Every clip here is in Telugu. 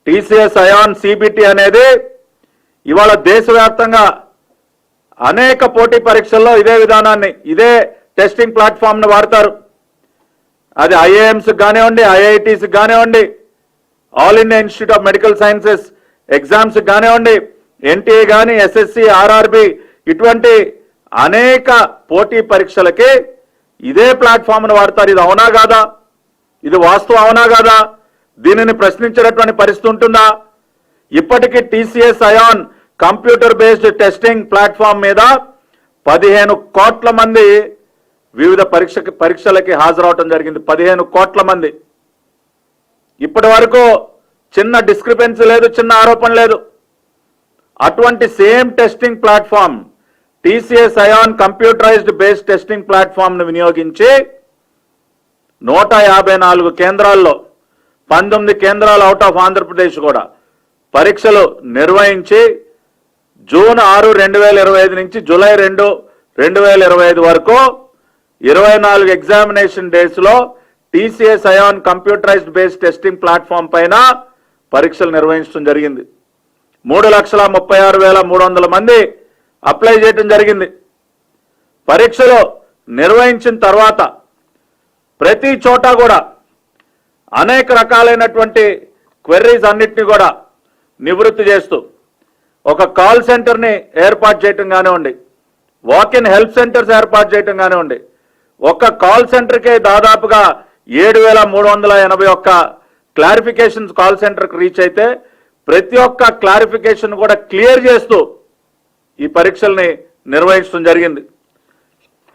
టీసీఎస్ అయాన్ సిబిటి అనేది ఇవాళ దేశవ్యాప్తంగా అనేక పోటీ పరీక్షల్లో ఇదే విధానాన్ని, ఇదే టెస్టింగ్ ప్లాట్ఫామ్ను వాడతారు. అది ఐఐఎంస్ కానివ్వండి, ఐఐటీస్ కానివ్వండి, all India institute of medical sciences exams కానివ్వండి, ఎన్టీఏ కానీ, ఎస్ఎస్సి, ఆర్ఆర్బి, ఇటువంటి అనేక పోటీ పరీక్షలకి ఇదే ప్లాట్ఫామ్ను వాడతారు. ఇది అవునా కాదా? ఇది వాస్తవం అవునా కాదా? దీనిని ప్రశ్నించేటటువంటి పరిస్థితి ఉంటుందా? ఇప్పటికీ TCS iON computer based testing platform మీద 15 కోట్ల మంది వివిధ పరీక్షలకి హాజరవటం జరిగింది. 15 కోట్ల మంది. ఇప్పటి వరకు చిన్న డిస్క్రిపెన్సీ లేదు, చిన్న ఆరోపణ లేదు. అటువంటి same testing platform TCS iON computerised based testing ప్లాట్ఫామ్ను వినియోగించి 154 కేంద్రాల్లో 19 కేంద్రాలు అవుట్ ఆఫ్ ఆంధ్రప్రదేశ్ కూడా పరీక్షలు నిర్వహించి జూన్ 6, 2025 నుంచి జూలై 2, 2025 వరకు 24 ఎగ్జామినేషన్ డేస్లో TCS iON computerised based testing platform పైన పరీక్షలు నిర్వహించడం జరిగింది. 3,36,300 మంది అప్లై చేయడం జరిగింది. పరీక్షలు నిర్వహించిన తర్వాత ప్రతి చోట కూడా అనేక రకాలైనటువంటి క్వెర్రీస్ అన్నిటినీ కూడా నివృత్తి చేస్తూ ఒక కాల్ సెంటర్ని ఏర్పాటు చేయటం కానివ్వండి, వాక్-ఇన్ హెల్ప్ సెంటర్స్ ఏర్పాటు చేయటం కానివ్వండి, ఒక్క కాల్ సెంటర్కే దాదాపుగా 7,381 క్లారిఫికేషన్స్ కాల్ సెంటర్కి రీచ్ అయితే ప్రతి ఒక్క క్లారిఫికేషన్ కూడా క్లియర్ చేస్తూ ఈ పరీక్షల్ని నిర్వహించడం జరిగింది.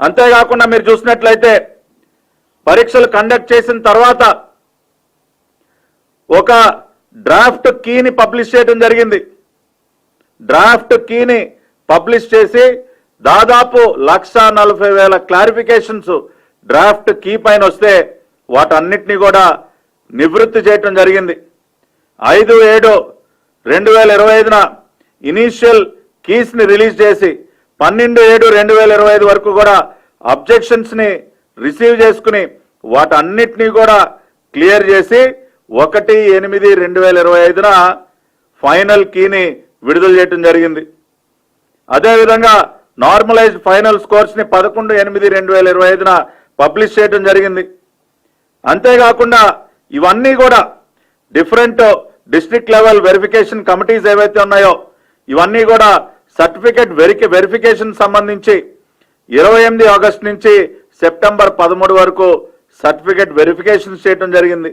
అంతేకాకుండా మీరు చూసినట్లయితే పరీక్షలు కండక్ట్ చేసిన తర్వాత ఒక డ్రాఫ్ట్ కీని పబ్లిష్ చేయడం జరిగింది. డ్రాఫ్ట్ కీని పబ్లిష్ చేసి దాదాపు 1,40,000 క్లారిఫికేషన్స్ డ్రాఫ్ట్ కీ పైన వస్తే వాటన్నిటినీ కూడా నివృత్తి చేయటం జరిగింది. 5/7/2025 ఇనీషియల్ కీస్ని రిలీజ్ చేసి 12/7/2025 వరకు కూడా అబ్జెక్షన్స్ని రిసీవ్ చేసుకుని వాటన్నిటినీ కూడా క్లియర్ చేసి 1/8/2025 ఫైనల్ కీని విడుదల చేయడం జరిగింది. అదేవిధంగా నార్మలైజ్డ్ ఫైనల్ స్కోర్స్ని 11/8/2025 పబ్లిష్ చేయడం జరిగింది. అంతేకాకుండా ఇవన్నీ కూడా different district level verification committees ఏవైతే ఉన్నాయో ఇవన్నీ కూడా సర్టిఫికెట్ వెరిఫికేషన్ సంబంధించి 28 ఆగస్టు నుంచి సెప్టెంబర్ 13 వరకు సర్టిఫికెట్ వెరిఫికేషన్ చేయడం జరిగింది.